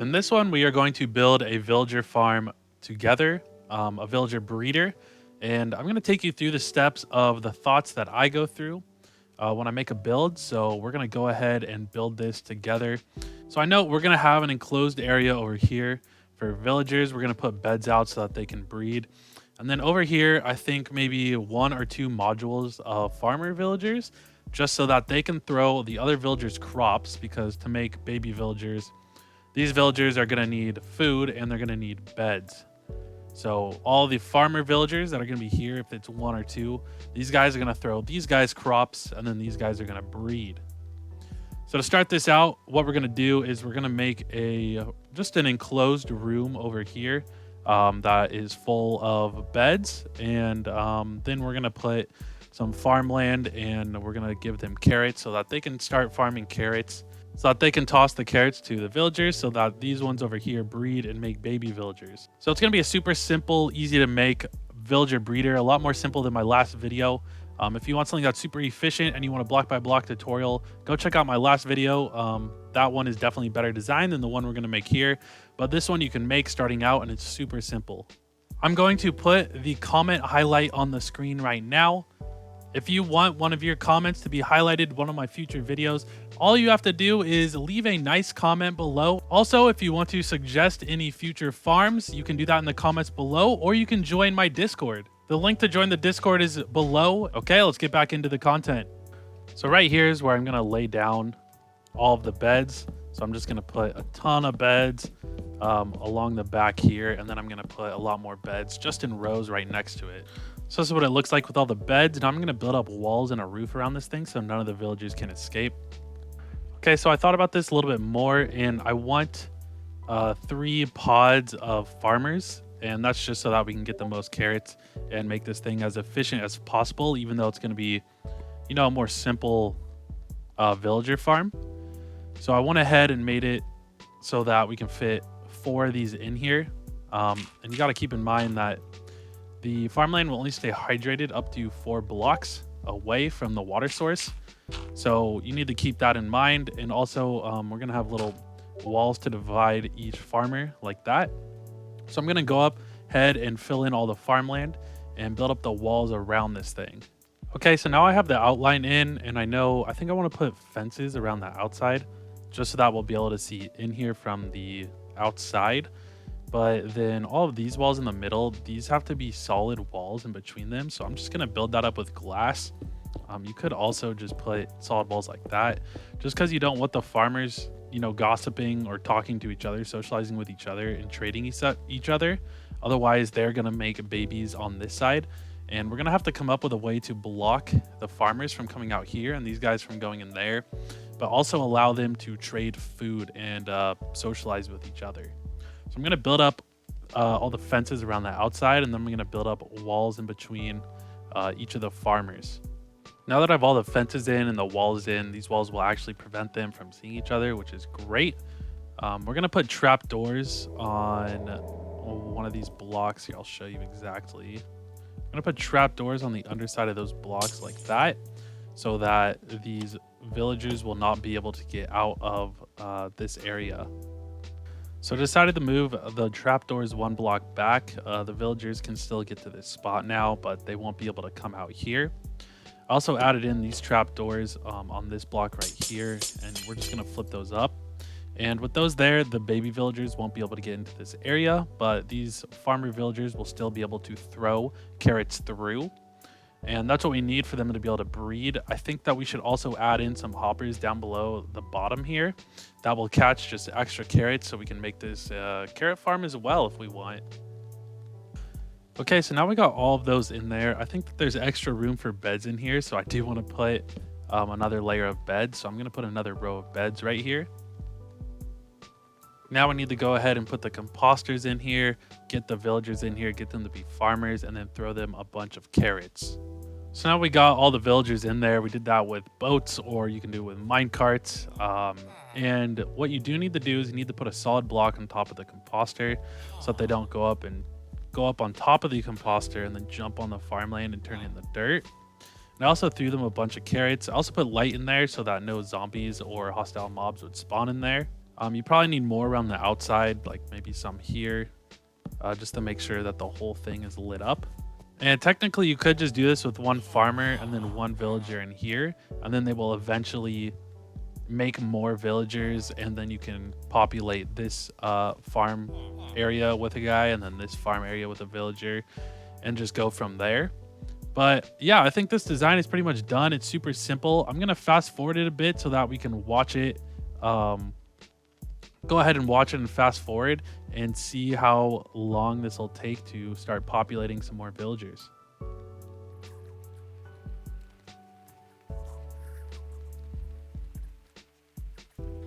In this one, we are going to build a villager farm together, a villager breeder, and I'm going to take you through the steps of the thoughts that I go through when I make a build. So we're going to go ahead and build this together. So I know we're going to have an enclosed area over here for villagers. We're going to put beds out so that they can breed. And then over here, I think maybe one or two modules of farmer villagers, just so that they can throw the other villagers crops, because to make baby villagers, these villagers are going to need food and they're going to need beds. So all the farmer villagers that are going to be here, if it's one or two, these guys are going to throw these guys crops, and then these guys are going to breed. So to start this out, what we're going to do is we're going to make just an enclosed room over here that is full of beds, and then we're going to put some farmland, and we're going to give them carrots so that they can start farming carrots, so that they can toss the carrots to the villagers, so that these ones over here breed and make baby villagers. So it's going to be a super simple, easy to make villager breeder, a lot more simple than my last video. If you want something that's super efficient and you want a block by block tutorial, go check out my last video. That one is definitely better designed than the one we're going to make here, but this one you can make starting out, and it's super simple. I'm going to put the comment highlight on the screen right now. If you want one of your comments to be highlighted in one of my future videos, all you have to do is leave a nice comment below. Also, if you want to suggest any future farms, you can do that in the comments below, or you can join my Discord. The link to join the Discord is below. Okay, let's get back into the content. So right here is where I'm gonna lay down all of the beds. So I'm just gonna put a ton of beds along the back here, and then I'm gonna put a lot more beds just in rows right next to it. So this is what it looks like with all the beds. Now I'm going to build up walls and a roof around this thing so none of the villagers can escape. Okay, so I thought about this a little bit more, and I want 3 pods of farmers, and that's just so that we can get the most carrots and make this thing as efficient as possible, even though it's going to be, you know, a more simple villager farm. So I went ahead and made it so that we can fit 4 of these in here. And you got to keep in mind that the farmland will only stay hydrated up to 4 blocks away from the water source. So you need to keep that in mind. And also we're going to have little walls to divide each farmer like that. So I'm going to go up ahead and fill in all the farmland and build up the walls around this thing. Okay, so now I have the outline in, and I think I want to put fences around the outside just so that we'll be able to see in here from the outside. But then all of these walls in the middle, these have to be solid walls in between them. So I'm just going to build that up with glass. You could also just put solid walls like that, just because you don't want the farmers, you know, gossiping or talking to each other, socializing with each other and trading each other. Otherwise, they're going to make babies on this side. And we're going to have to come up with a way to block the farmers from coming out here and these guys from going in there, but also allow them to trade food and socialize with each other. So I'm going to build up all the fences around the outside, and then I'm going to build up walls in between each of the farmers. Now that I have all the fences in and the walls in, these walls will actually prevent them from seeing each other, which is great. We're going to put trap doors on one of these blocks here. I'll show you exactly. I'm going to put trap doors on the underside of those blocks like that, so that these villagers will not be able to get out of this area. So I decided to move the trapdoors 1 block back. The villagers can still get to this spot now, but they won't be able to come out here. I also added in these trapdoors on this block right here, and we're just going to flip those up. And with those there, the baby villagers won't be able to get into this area, but these farmer villagers will still be able to throw carrots through. And that's what we need for them to be able to breed. I think that we should also add in some hoppers down below the bottom here that will catch just extra carrots, so we can make this carrot farm as well if we want. Okay, so now we got all of those in there. I think that there's extra room for beds in here, so I do want to put another layer of beds. So I'm going to put another row of beds right here. Now we need to go ahead and put the composters in here, get the villagers in here, get them to be farmers, and then throw them a bunch of carrots. So now we got all the villagers in there. We did that with boats, or you can do it with mine carts. And what you do need to do is you need to put a solid block on top of the composter so that they don't go up on top of the composter and then jump on the farmland and turn it into dirt. And I also threw them a bunch of carrots. I also put light in there so that no zombies or hostile mobs would spawn in there. You probably need more around the outside, like maybe some here, just to make sure that the whole thing is lit up. And technically, you could just do this with one farmer and then one villager in here, and then they will eventually make more villagers, and then you can populate this farm area with a guy, and then this farm area with a villager, and just go from there. But yeah, I think this design is pretty much done. It's super simple. I'm gonna fast forward it a bit so that we can watch it. Go ahead and watch it and fast forward and see how long this will take to start populating some more villagers.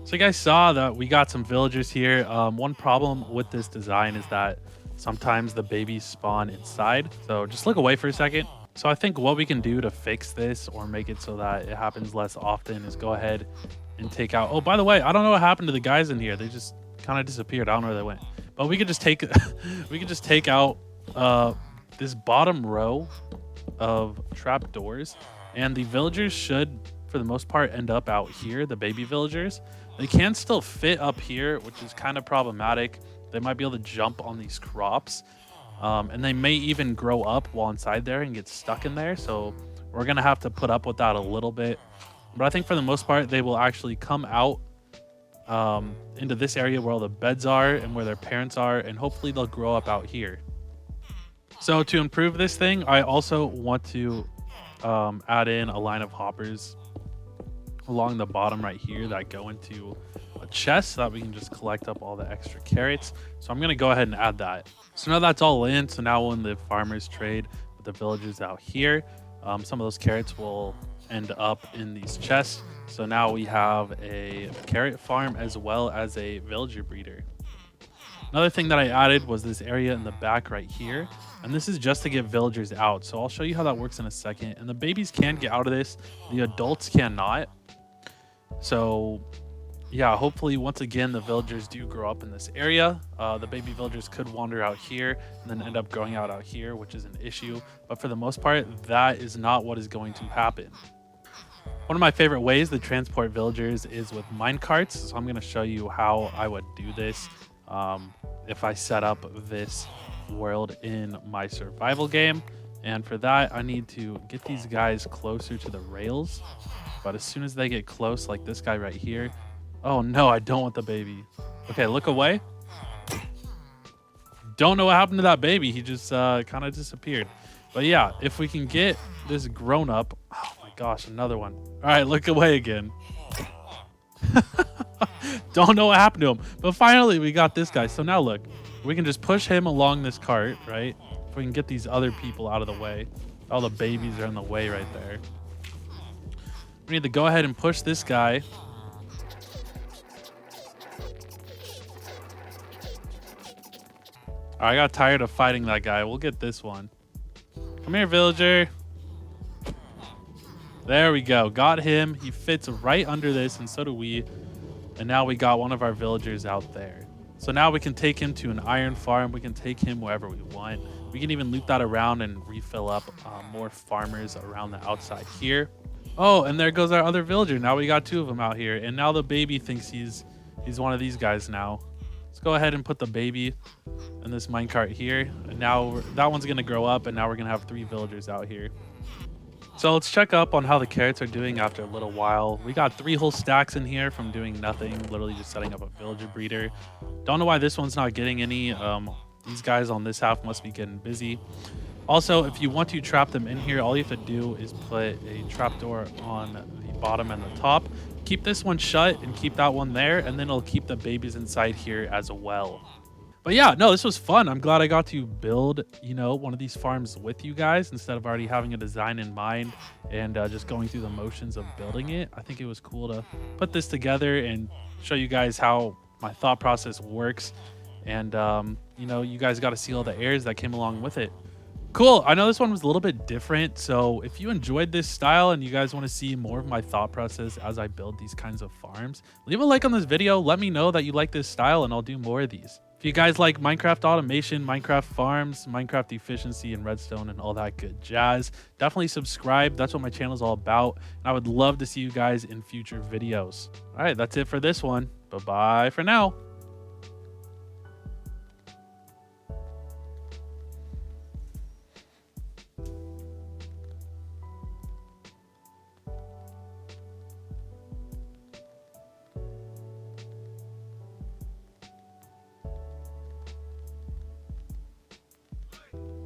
So you guys saw that we got some villagers here. One problem with this design is that sometimes the babies spawn inside. So just look away for a second. So I think what we can do to fix this or make it so that it happens less often is go ahead and take out. Oh, by the way, I don't know what happened to the guys in here. They just kind of disappeared. I don't know where they went. But we could just take we could just take out this bottom row of trapdoors, and the villagers should, for the most part, end up out here. The baby villagers, they can still fit up here, which is kind of problematic. They might be able to jump on these crops. And they may even grow up while inside there and get stuck in there. So we're going to have to put up with that a little bit. But I think for the most part, they will actually come out into this area where all the beds are and where their parents are. And hopefully they'll grow up out here. So to improve this thing, I also want to add in a line of hoppers along the bottom right here that go into a chest so that we can just collect up all the extra carrots. So I'm going to go ahead and add that. So now that's all in. So now when the farmers trade with the villagers out here, some of those carrots will end up in these chests. So now we have a carrot farm as well as a villager breeder. Another thing that I added was this area in the back right here. And this is just to get villagers out. So I'll show you how that works in a second. And the babies can get out of this. The adults cannot. So yeah, hopefully once again the villagers do grow up in this area. The baby villagers could wander out here and then end up growing out here, which is an issue. But for the most part, that is not what is going to happen. One of my favorite ways to transport villagers is with minecarts. So I'm going to show you how I would do this if I set up this world in my survival game. And for that, I need to get these guys closer to the rails. But as soon as they get close, like this guy right here. Oh no, I don't want the baby. Okay, look away. Don't know what happened to that baby. He just kind of disappeared. But yeah, if we can get this grown up. Oh my gosh, another one. All right, look away again. Don't know what happened to him. But finally, we got this guy. So now look, we can just push him along this cart, right? If we can get these other people out of the way. All the babies are in the way right there. We need to go ahead and push this guy. I got tired of fighting that guy. We'll get this one. Come here, villager. There we go. Got him. He fits right under this, and so do we. And now we got one of our villagers out there. So now we can take him to an iron farm. We can take him wherever we want. We can even loot that around and refill up more farmers around the outside here. Oh, and there goes our other villager. Now we got two of them out here. And now the baby thinks he's one of these guys now. Let's go ahead and put the baby in this minecart here. And now that one's going to grow up, and now we're going to have 3 villagers out here. So let's check up on how the carrots are doing after a little while. We got 3 whole stacks in here from doing nothing, literally just setting up a villager breeder. Don't know why this one's not getting any. These guys on this half must be getting busy. Also, if you want to trap them in here, all you have to do is put a trapdoor on the bottom and the top. Keep this one shut and keep that one there, and then it'll keep the babies inside here as well. But yeah, no, this was fun. I'm glad I got to build, one of these farms with you guys instead of already having a design in mind and just going through the motions of building it. I think it was cool to put this together and show you guys how my thought process works. And, you guys got to see all the errors that came along with it. Cool. I know this one was a little bit different. So if you enjoyed this style and you guys want to see more of my thought process as I build these kinds of farms, leave a like on this video. Let me know that you like this style and I'll do more of these. If you guys like Minecraft automation, Minecraft farms, Minecraft efficiency and redstone and all that good jazz, definitely subscribe. That's what my channel is all about. And I would love to see you guys in future videos. All right, that's it for this one. Bye bye for now.